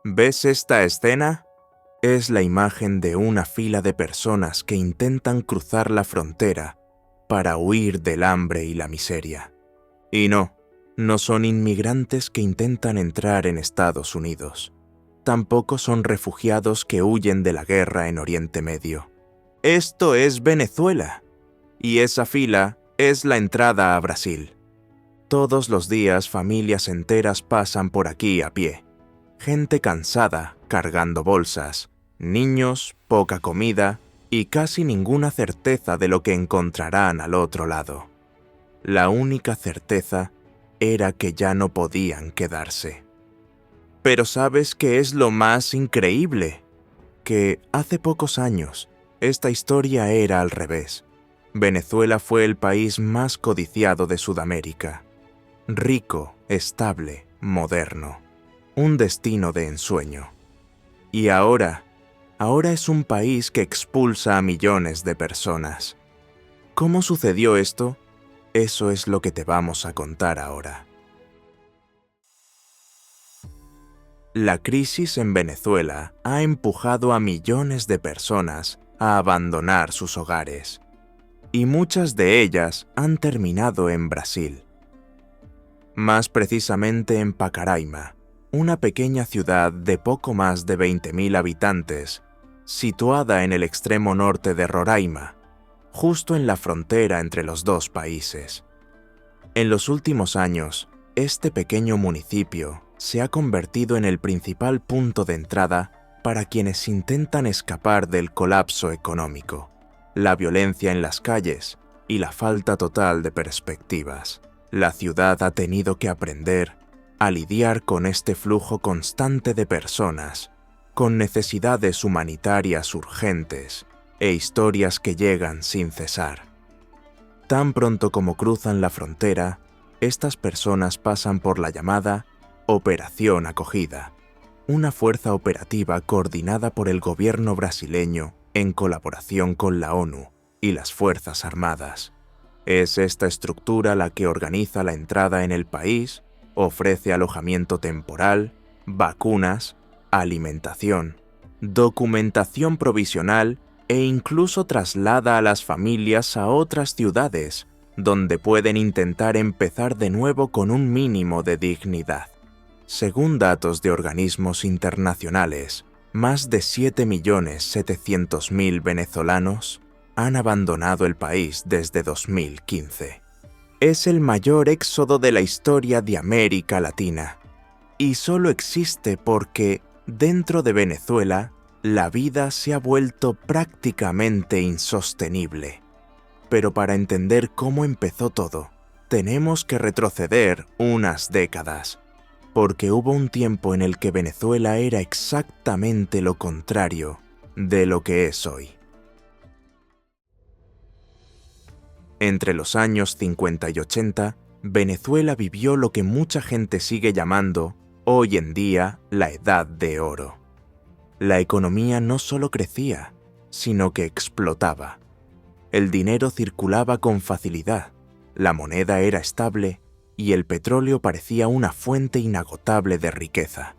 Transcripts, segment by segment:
¿Ves esta escena? Es la imagen de una fila de personas que intentan cruzar la frontera para huir del hambre y la miseria. Y no son inmigrantes que intentan entrar en Estados Unidos. Tampoco son refugiados que huyen de la guerra en Oriente Medio. Esto es Venezuela. Y esa fila es la entrada a Brasil. Todos los días familias enteras pasan por aquí a pie. Gente cansada, cargando bolsas, niños, poca comida y casi ninguna certeza de lo que encontrarán al otro lado. La única certeza era que ya no podían quedarse. Pero ¿sabes qué es lo más increíble? Que hace pocos años esta historia era al revés. Venezuela fue el país más codiciado de Sudamérica. Rico, estable, moderno. Un destino de ensueño. Y ahora es un país que expulsa a millones de personas. ¿Cómo sucedió esto? Eso es lo que te vamos a contar ahora. La crisis en Venezuela ha empujado a millones de personas a abandonar sus hogares. Y muchas de ellas han terminado en Brasil. Más precisamente en Pacaraima, una pequeña ciudad de poco más de 20.000 habitantes, situada en el extremo norte de Roraima, justo en la frontera entre los dos países. En los últimos años, este pequeño municipio se ha convertido en el principal punto de entrada para quienes intentan escapar del colapso económico, la violencia en las calles y la falta total de perspectivas. La ciudad ha tenido que aprender a lidiar con este flujo constante de personas, con necesidades humanitarias urgentes e historias que llegan sin cesar. Tan pronto como cruzan la frontera, estas personas pasan por la llamada Operación Acogida, una fuerza operativa coordinada por el gobierno brasileño en colaboración con la ONU y las Fuerzas Armadas. Es esta estructura la que organiza la entrada en el país, ofrece alojamiento temporal, vacunas, alimentación, documentación provisional e incluso traslada a las familias a otras ciudades, donde pueden intentar empezar de nuevo con un mínimo de dignidad. Según datos de organismos internacionales, más de 7.700.000 venezolanos han abandonado el país desde 2015. Es el mayor éxodo de la historia de América Latina. Y solo existe porque, dentro de Venezuela, la vida se ha vuelto prácticamente insostenible. Pero para entender cómo empezó todo, tenemos que retroceder unas décadas, porque hubo un tiempo en el que Venezuela era exactamente lo contrario de lo que es hoy. Entre los años 50 y 80, Venezuela vivió lo que mucha gente sigue llamando, hoy en día, la Edad de Oro. La economía no solo crecía, sino que explotaba. El dinero circulaba con facilidad, la moneda era estable y el petróleo parecía una fuente inagotable de riqueza.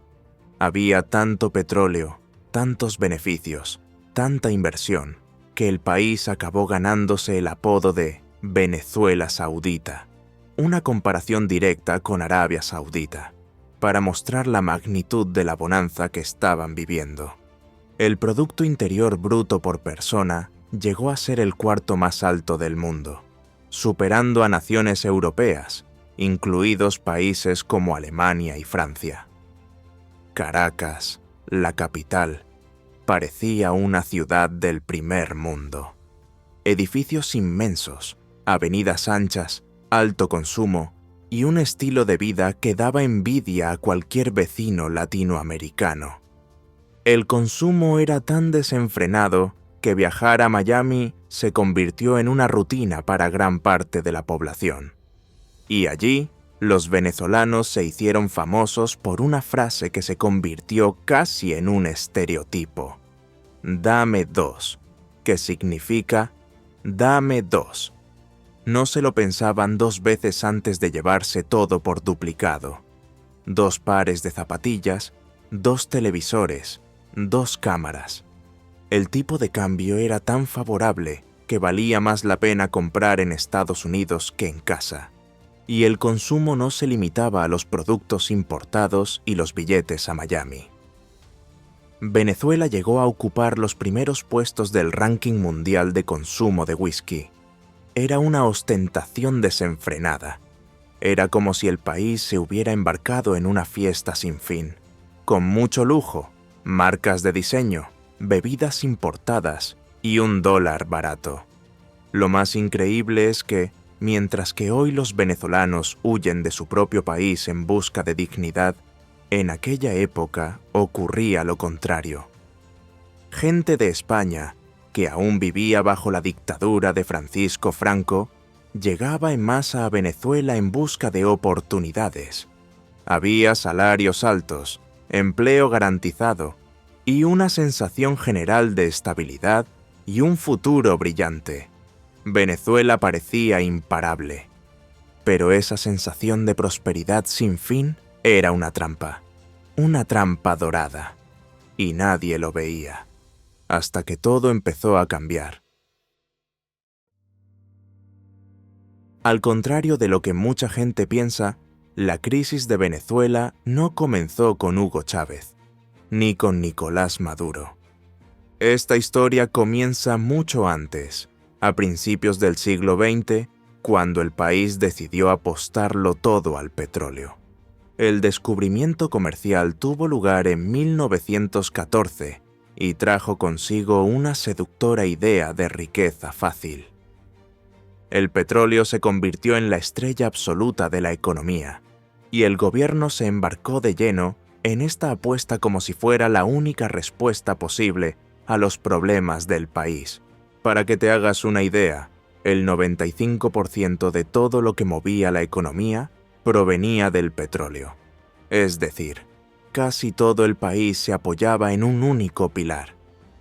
Había tanto petróleo, tantos beneficios, tanta inversión, que el país acabó ganándose el apodo de Venezuela Saudita, una comparación directa con Arabia Saudita, para mostrar la magnitud de la bonanza que estaban viviendo. El Producto Interior Bruto por persona llegó a ser el cuarto más alto del mundo, superando a naciones europeas, incluidos países como Alemania y Francia. Caracas, la capital, parecía una ciudad del primer mundo. Edificios inmensos, avenidas anchas, alto consumo y un estilo de vida que daba envidia a cualquier vecino latinoamericano. El consumo era tan desenfrenado que viajar a Miami se convirtió en una rutina para gran parte de la población. Y allí, los venezolanos se hicieron famosos por una frase que se convirtió casi en un estereotipo. Dame dos, que significa dame dos. No se lo pensaban dos veces antes de llevarse todo por duplicado. 2 pares de zapatillas 2 televisores, 2 cámaras. El tipo de cambio era tan favorable que valía más la pena comprar en Estados Unidos que en casa. Y el consumo no se limitaba a los productos importados y los billetes a Miami. Venezuela llegó a ocupar los primeros puestos del ranking mundial de consumo de whisky. Era una ostentación desenfrenada. Era como si el país se hubiera embarcado en una fiesta sin fin, con mucho lujo, marcas de diseño, bebidas importadas y $1 barato. Lo más increíble es que, mientras que hoy los venezolanos huyen de su propio país en busca de dignidad, en aquella época ocurría lo contrario. Gente de España, que aún vivía bajo la dictadura de Francisco Franco, llegaba en masa a Venezuela en busca de oportunidades. Había salarios altos, empleo garantizado y una sensación general de estabilidad y un futuro brillante. Venezuela parecía imparable. Pero esa sensación de prosperidad sin fin era una trampa dorada, y nadie lo veía, hasta que todo empezó a cambiar. Al contrario de lo que mucha gente piensa, la crisis de Venezuela no comenzó con Hugo Chávez, ni con Nicolás Maduro. Esta historia comienza mucho antes, a principios del siglo XX, cuando el país decidió apostarlo todo al petróleo. El descubrimiento comercial tuvo lugar en 1914 y trajo consigo una seductora idea de riqueza fácil. El petróleo se convirtió en la estrella absoluta de la economía, y el gobierno se embarcó de lleno en esta apuesta como si fuera la única respuesta posible a los problemas del país. Para que te hagas una idea, el 95% de todo lo que movía la economía provenía del petróleo. Es decir, casi todo el país se apoyaba en un único pilar,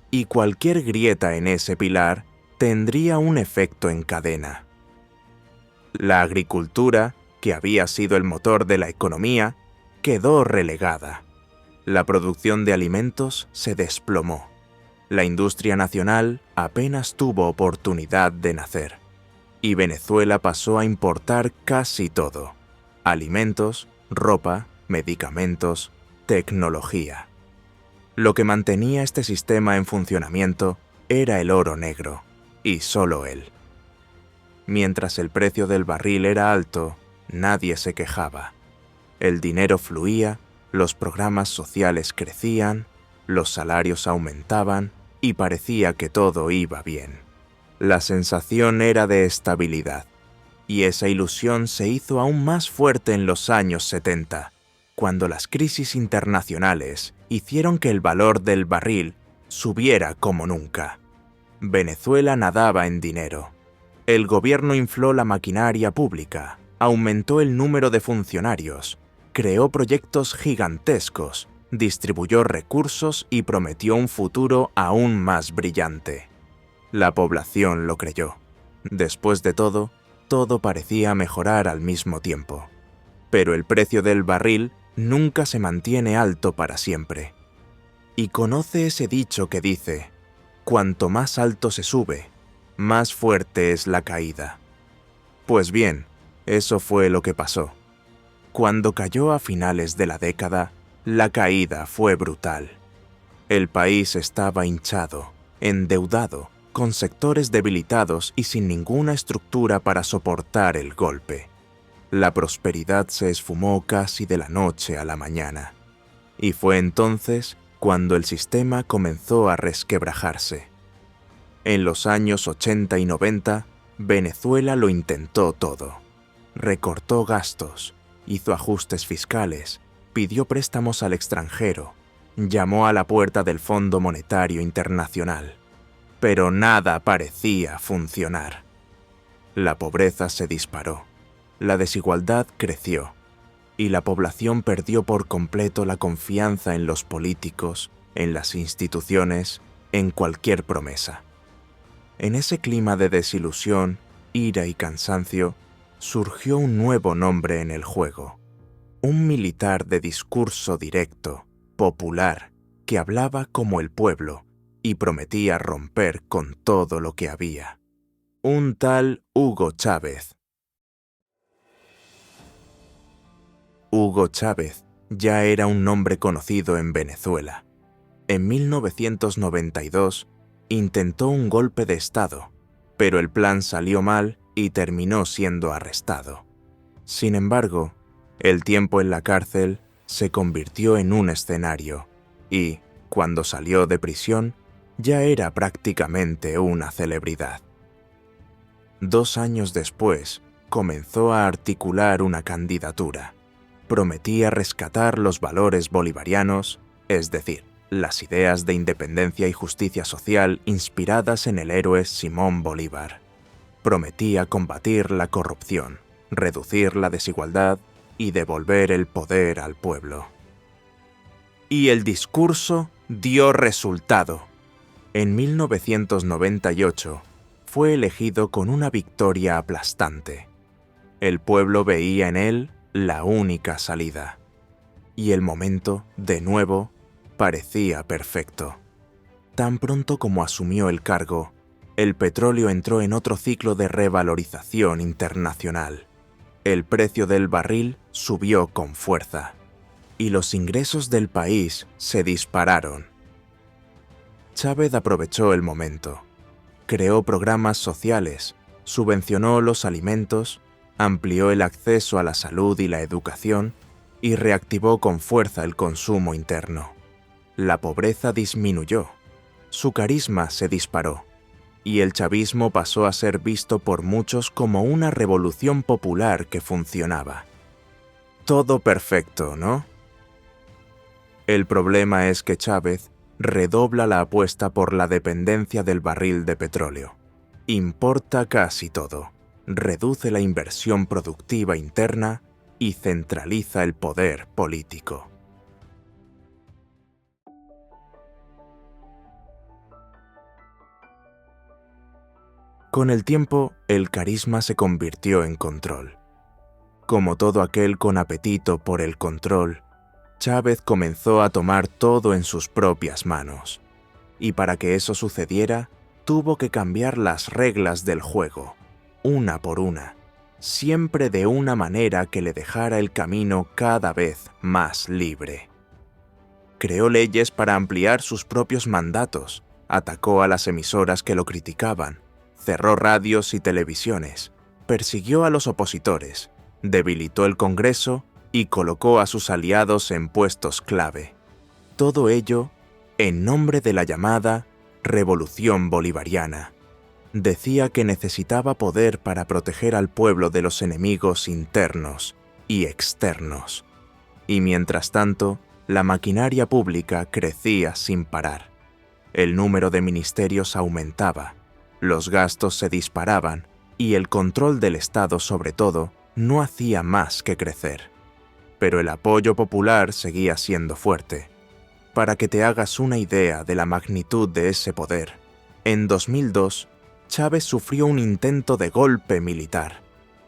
y cualquier grieta en ese pilar tendría un efecto en cadena. La agricultura, que había sido el motor de la economía, quedó relegada. La producción de alimentos se desplomó. La industria nacional apenas tuvo oportunidad de nacer. Y Venezuela pasó a importar casi todo: alimentos, ropa, medicamentos, tecnología. Lo que mantenía este sistema en funcionamiento era el oro negro, y solo él. Mientras el precio del barril era alto, nadie se quejaba. El dinero fluía, los programas sociales crecían, los salarios aumentaban y parecía que todo iba bien. La sensación era de estabilidad, y esa ilusión se hizo aún más fuerte en los años 70, cuando las crisis internacionales hicieron que el valor del barril subiera como nunca. Venezuela nadaba en dinero. El gobierno infló la maquinaria pública, aumentó el número de funcionarios, creó proyectos gigantescos, distribuyó recursos y prometió un futuro aún más brillante. La población lo creyó. Después de todo parecía mejorar al mismo tiempo. Pero el precio del barril nunca se mantiene alto para siempre. Y conoce ese dicho que dice: cuanto más alto se sube, más fuerte es la caída. Pues bien, eso fue lo que pasó. Cuando cayó a finales de la década, la caída fue brutal. El país estaba hinchado, endeudado, con sectores debilitados y sin ninguna estructura para soportar el golpe. La prosperidad se esfumó casi de la noche a la mañana. Y fue entonces cuando el sistema comenzó a resquebrajarse. En los años 80 y 90, Venezuela lo intentó todo. Recortó gastos, hizo ajustes fiscales, pidió préstamos al extranjero, llamó a la puerta del Fondo Monetario Internacional. Pero nada parecía funcionar. La pobreza se disparó, la desigualdad creció, y la población perdió por completo la confianza en los políticos, en las instituciones, en cualquier promesa. En ese clima de desilusión, ira y cansancio, surgió un nuevo nombre en el juego: un militar de discurso directo, popular, que hablaba como el pueblo y prometía romper con todo lo que había. Un tal Hugo Chávez. Hugo Chávez ya era un nombre conocido en Venezuela. En 1992 intentó un golpe de Estado, pero el plan salió mal y terminó siendo arrestado. Sin embargo, el tiempo en la cárcel se convirtió en un escenario y, cuando salió de prisión, ya era prácticamente una celebridad. 2 años después, comenzó a articular una candidatura. Prometía rescatar los valores bolivarianos, es decir, las ideas de independencia y justicia social inspiradas en el héroe Simón Bolívar. Prometía combatir la corrupción, reducir la desigualdad y devolver el poder al pueblo. Y el discurso dio resultado. En 1998 fue elegido con una victoria aplastante. El pueblo veía en él la única salida. Y el momento, de nuevo, parecía perfecto. Tan pronto como asumió el cargo, el petróleo entró en otro ciclo de revalorización internacional. El precio del barril subió con fuerza, y los ingresos del país se dispararon. Chávez aprovechó el momento. Creó programas sociales, subvencionó los alimentos, amplió el acceso a la salud y la educación y reactivó con fuerza el consumo interno. La pobreza disminuyó, su carisma se disparó y el chavismo pasó a ser visto por muchos como una revolución popular que funcionaba. Todo perfecto, ¿no? El problema es que Chávez redobla la apuesta por la dependencia del barril de petróleo. Importa casi todo, reduce la inversión productiva interna y centraliza el poder político. Con el tiempo, el carisma se convirtió en control. Como todo aquel con apetito por el control, Chávez comenzó a tomar todo en sus propias manos. Y para que eso sucediera, tuvo que cambiar las reglas del juego, una por una, siempre de una manera que le dejara el camino cada vez más libre. Creó leyes para ampliar sus propios mandatos, atacó a las emisoras que lo criticaban, cerró radios y televisiones, persiguió a los opositores, debilitó el Congreso y colocó a sus aliados en puestos clave. Todo ello en nombre de la llamada Revolución Bolivariana. Decía que necesitaba poder para proteger al pueblo de los enemigos internos y externos. Y mientras tanto, la maquinaria pública crecía sin parar. El número de ministerios aumentaba, los gastos se disparaban y el control del Estado, sobre todo, no hacía más que crecer. Pero el apoyo popular seguía siendo fuerte. Para que te hagas una idea de la magnitud de ese poder, en 2002, Chávez sufrió un intento de golpe militar.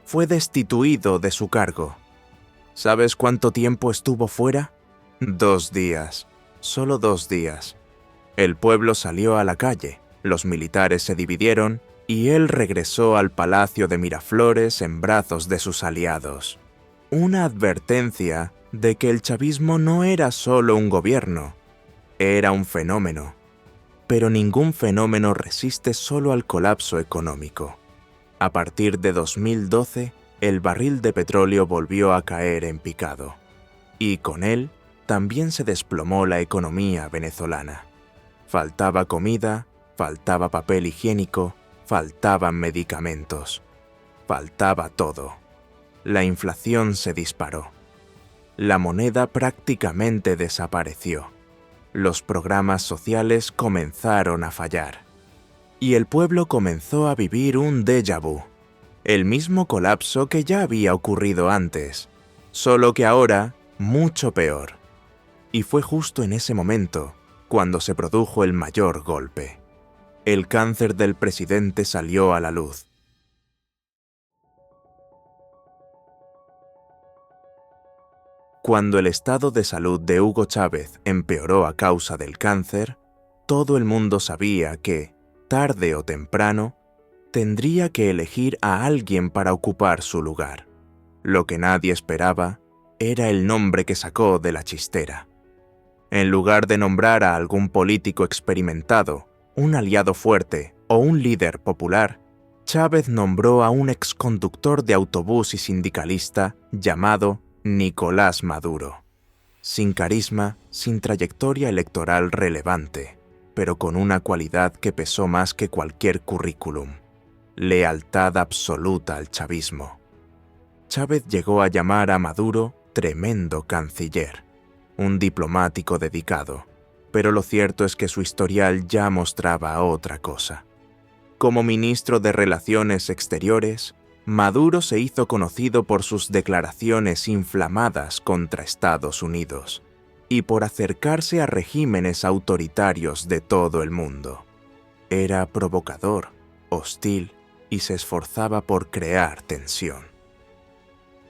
Fue destituido de su cargo. ¿Sabes cuánto tiempo estuvo fuera? 2 días. Solo 2 días. El pueblo salió a la calle, los militares se dividieron y él regresó al Palacio de Miraflores en brazos de sus aliados. Una advertencia de que el chavismo no era solo un gobierno, era un fenómeno. Pero ningún fenómeno resiste solo al colapso económico. A partir de 2012, el barril de petróleo volvió a caer en picado. Y con él, también se desplomó la economía venezolana. Faltaba comida, faltaba papel higiénico, faltaban medicamentos. Faltaba todo. La inflación se disparó. La moneda prácticamente desapareció. Los programas sociales comenzaron a fallar. Y el pueblo comenzó a vivir un déjà vu. El mismo colapso que ya había ocurrido antes, solo que ahora mucho peor. Y fue justo en ese momento cuando se produjo el mayor golpe. El cáncer del presidente salió a la luz. Cuando el estado de salud de Hugo Chávez empeoró a causa del cáncer, todo el mundo sabía que, tarde o temprano, tendría que elegir a alguien para ocupar su lugar. Lo que nadie esperaba era el nombre que sacó de la chistera. En lugar de nombrar a algún político experimentado, un aliado fuerte o un líder popular, Chávez nombró a un exconductor de autobús y sindicalista llamado Nicolás Maduro. Sin carisma, sin trayectoria electoral relevante, pero con una cualidad que pesó más que cualquier currículum: lealtad absoluta al chavismo. Chávez llegó a llamar a Maduro tremendo canciller, un diplomático dedicado, pero lo cierto es que su historial ya mostraba otra cosa. Como ministro de Relaciones Exteriores, Maduro se hizo conocido por sus declaraciones inflamadas contra Estados Unidos y por acercarse a regímenes autoritarios de todo el mundo. Era provocador, hostil y se esforzaba por crear tensión.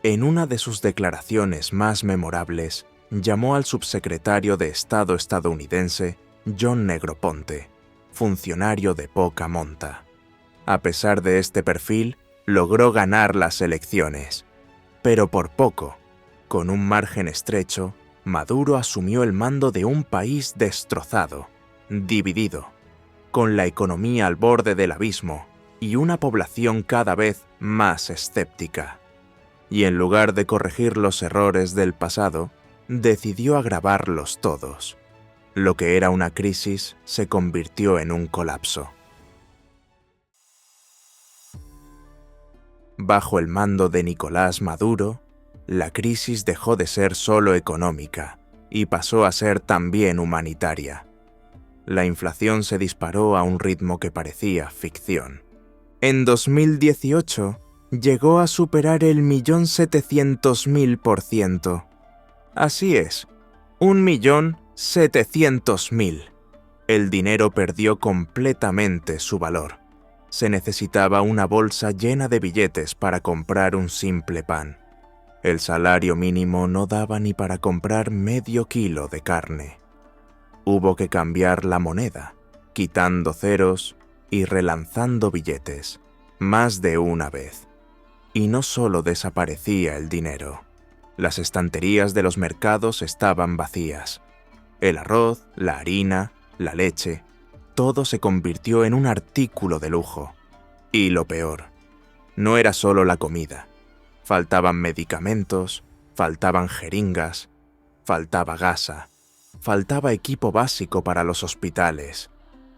En una de sus declaraciones más memorables, llamó al subsecretario de Estado estadounidense John Negroponte funcionario de poca monta. A pesar de este perfil, logró ganar las elecciones, pero por poco. Con un margen estrecho, Maduro asumió el mando de un país destrozado, dividido, con la economía al borde del abismo y una población cada vez más escéptica. Y en lugar de corregir los errores del pasado, decidió agravarlos todos. Lo que era una crisis se convirtió en un colapso. Bajo el mando de Nicolás Maduro, la crisis dejó de ser solo económica y pasó a ser también humanitaria. La inflación se disparó a un ritmo que parecía ficción. En 2018 llegó a superar el 1.700.000%. Así es, 1.700.000. El dinero perdió completamente su valor. Se necesitaba una bolsa llena de billetes para comprar un simple pan. El salario mínimo no daba ni para comprar medio kilo de carne. Hubo que cambiar la moneda, quitando ceros y relanzando billetes, más de una vez. Y no solo desaparecía el dinero. Las estanterías de los mercados estaban vacías. El arroz, la harina, la leche, todo se convirtió en un artículo de lujo. Y lo peor, no era solo la comida. Faltaban medicamentos, faltaban jeringas, faltaba gasa, faltaba equipo básico para los hospitales.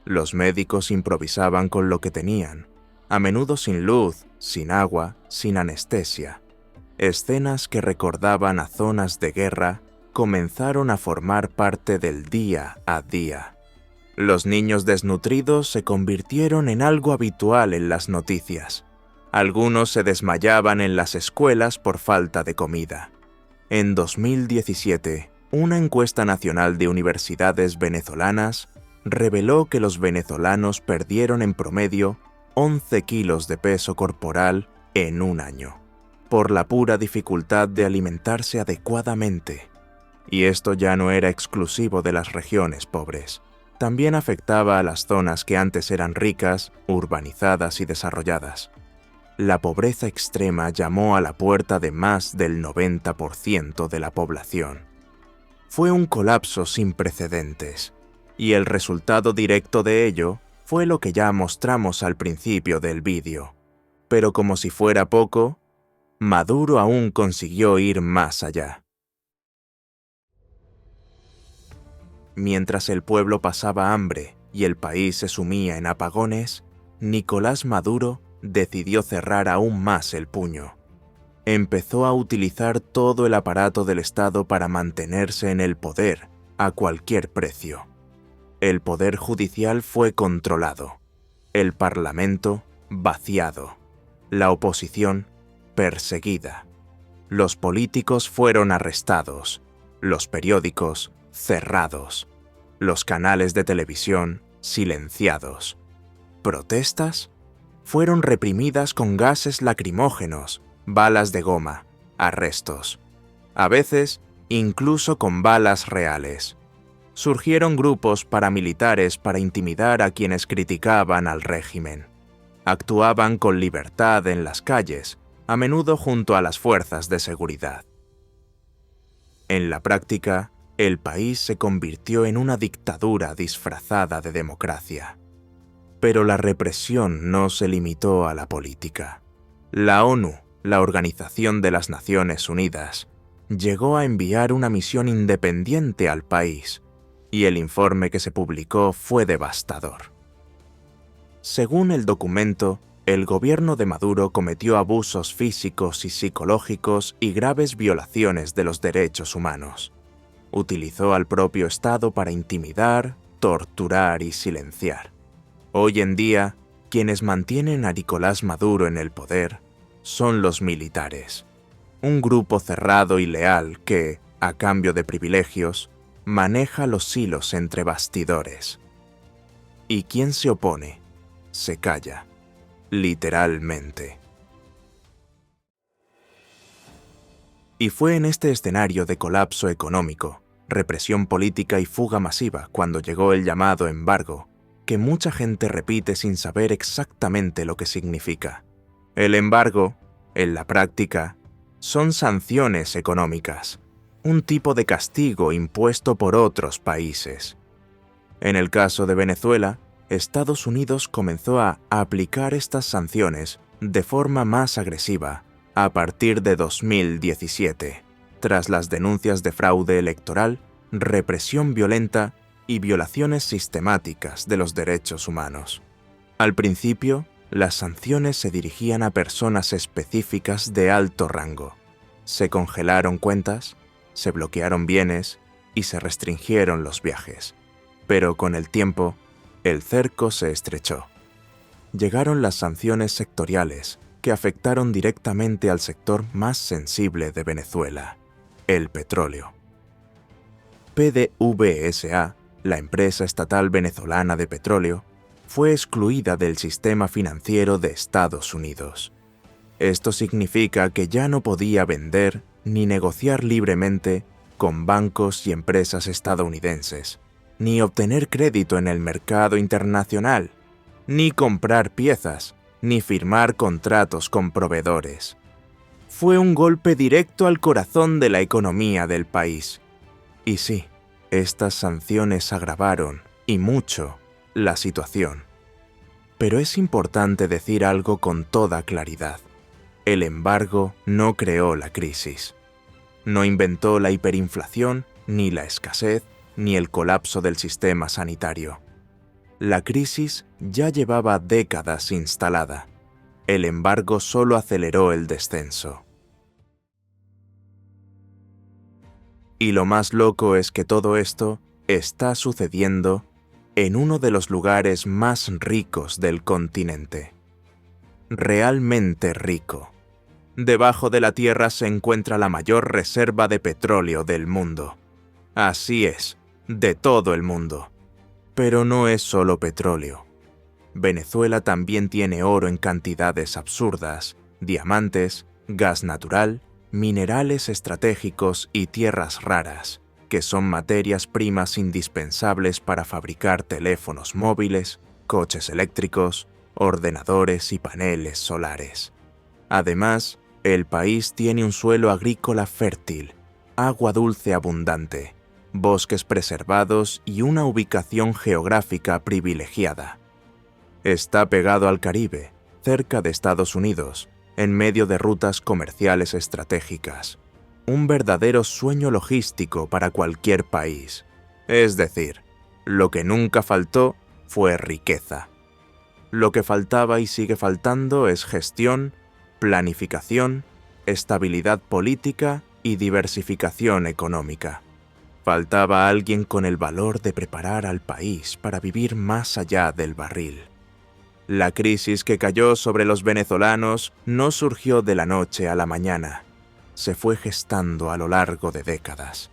Los médicos improvisaban con lo que tenían, a menudo sin luz, sin agua, sin anestesia. Escenas que recordaban a zonas de guerra comenzaron a formar parte del día a día. Los niños desnutridos se convirtieron en algo habitual en las noticias. Algunos se desmayaban en las escuelas por falta de comida. En 2017, una encuesta nacional de universidades venezolanas reveló que los venezolanos perdieron en promedio 11 kilos de peso corporal en un año, por la pura dificultad de alimentarse adecuadamente. Y esto ya no era exclusivo de las regiones pobres. También afectaba a las zonas que antes eran ricas, urbanizadas y desarrolladas. La pobreza extrema llamó a la puerta de más del 90% de la población. Fue un colapso sin precedentes, y el resultado directo de ello fue lo que ya mostramos al principio del vídeo. Pero como si fuera poco, Maduro aún consiguió ir más allá. Mientras el pueblo pasaba hambre y el país se sumía en apagones, Nicolás Maduro decidió cerrar aún más el puño. Empezó a utilizar todo el aparato del Estado para mantenerse en el poder a cualquier precio. El poder judicial fue controlado, el parlamento vaciado, la oposición perseguida. Los políticos fueron arrestados, los periódicos cerrados, los canales de televisión silenciados. ¿Protestas? Fueron reprimidas con gases lacrimógenos, balas de goma, arrestos. A veces, incluso con balas reales. Surgieron grupos paramilitares para intimidar a quienes criticaban al régimen. Actuaban con libertad en las calles, a menudo junto a las fuerzas de seguridad. En la práctica, el país se convirtió en una dictadura disfrazada de democracia. Pero la represión no se limitó a la política. La ONU, la Organización de las Naciones Unidas, llegó a enviar una misión independiente al país, y el informe que se publicó fue devastador. Según el documento, el gobierno de Maduro cometió abusos físicos y psicológicos y graves violaciones de los derechos humanos. Utilizó al propio Estado para intimidar, torturar y silenciar. Hoy en día, quienes mantienen a Nicolás Maduro en el poder son los militares, un grupo cerrado y leal que, a cambio de privilegios, maneja los hilos entre bastidores. Y quien se opone, se calla, literalmente. Y fue en este escenario de colapso económico, represión política y fuga masiva cuando llegó el llamado embargo, que mucha gente repite sin saber exactamente lo que significa. El embargo, en la práctica, son sanciones económicas, un tipo de castigo impuesto por otros países. En el caso de Venezuela, Estados Unidos comenzó a aplicar estas sanciones de forma más agresiva a partir de 2017, tras las denuncias de fraude electoral, represión violenta y violaciones sistemáticas de los derechos humanos. Al principio, las sanciones se dirigían a personas específicas de alto rango. Se congelaron cuentas, se bloquearon bienes y se restringieron los viajes. Pero con el tiempo, el cerco se estrechó. Llegaron las sanciones sectoriales que afectaron directamente al sector más sensible de Venezuela, el petróleo. PDVSA, la empresa estatal venezolana de petróleo, fue excluida del sistema financiero de Estados Unidos. Esto significa que ya no podía vender ni negociar libremente con bancos y empresas estadounidenses, ni obtener crédito en el mercado internacional, ni comprar piezas, ni firmar contratos con proveedores. Fue un golpe directo al corazón de la economía del país. Y sí, estas sanciones agravaron, y mucho, la situación. Pero es importante decir algo con toda claridad. El embargo no creó la crisis. No inventó la hiperinflación, ni la escasez, ni el colapso del sistema sanitario. La crisis ya llevaba décadas instalada. El embargo solo aceleró el descenso. Y lo más loco es que todo esto está sucediendo en uno de los lugares más ricos del continente. Realmente rico. Debajo de la tierra se encuentra la mayor reserva de petróleo del mundo. Así es, de todo el mundo. Pero no es solo petróleo. Venezuela también tiene oro en cantidades absurdas, diamantes, gas natural, minerales estratégicos y tierras raras, que son materias primas indispensables para fabricar teléfonos móviles, coches eléctricos, ordenadores y paneles solares. Además, el país tiene un suelo agrícola fértil, agua dulce abundante, bosques preservados y una ubicación geográfica privilegiada. Está pegado al Caribe, cerca de Estados Unidos, en medio de rutas comerciales estratégicas. Un verdadero sueño logístico para cualquier país. Es decir, lo que nunca faltó fue riqueza. Lo que faltaba y sigue faltando es gestión, planificación, estabilidad política y diversificación económica. Faltaba alguien con el valor de preparar al país para vivir más allá del barril. La crisis que cayó sobre los venezolanos no surgió de la noche a la mañana. Se fue gestando a lo largo de décadas.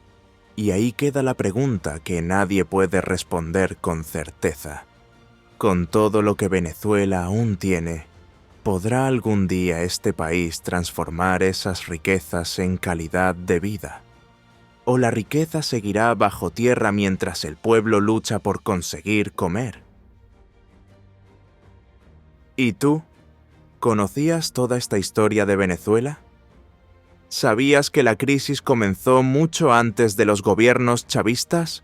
Y ahí queda la pregunta que nadie puede responder con certeza. Con todo lo que Venezuela aún tiene, ¿podrá algún día este país transformar esas riquezas en calidad de vida? ¿O la riqueza seguirá bajo tierra mientras el pueblo lucha por conseguir comer? ¿Y tú? ¿Conocías toda esta historia de Venezuela? ¿Sabías que la crisis comenzó mucho antes de los gobiernos chavistas?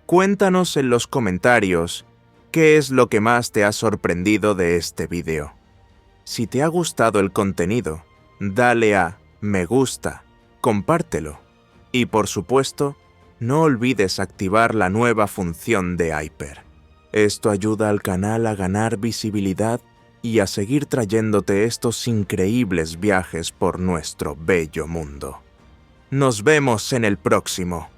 Cuéntanos en los comentarios qué es lo que más te ha sorprendido de este vídeo. Si te ha gustado el contenido, dale a me gusta, compártelo y por supuesto, no olvides activar la nueva función de Hyper. Esto ayuda al canal a ganar visibilidad y a seguir trayéndote estos increíbles viajes por nuestro bello mundo. Nos vemos en el próximo.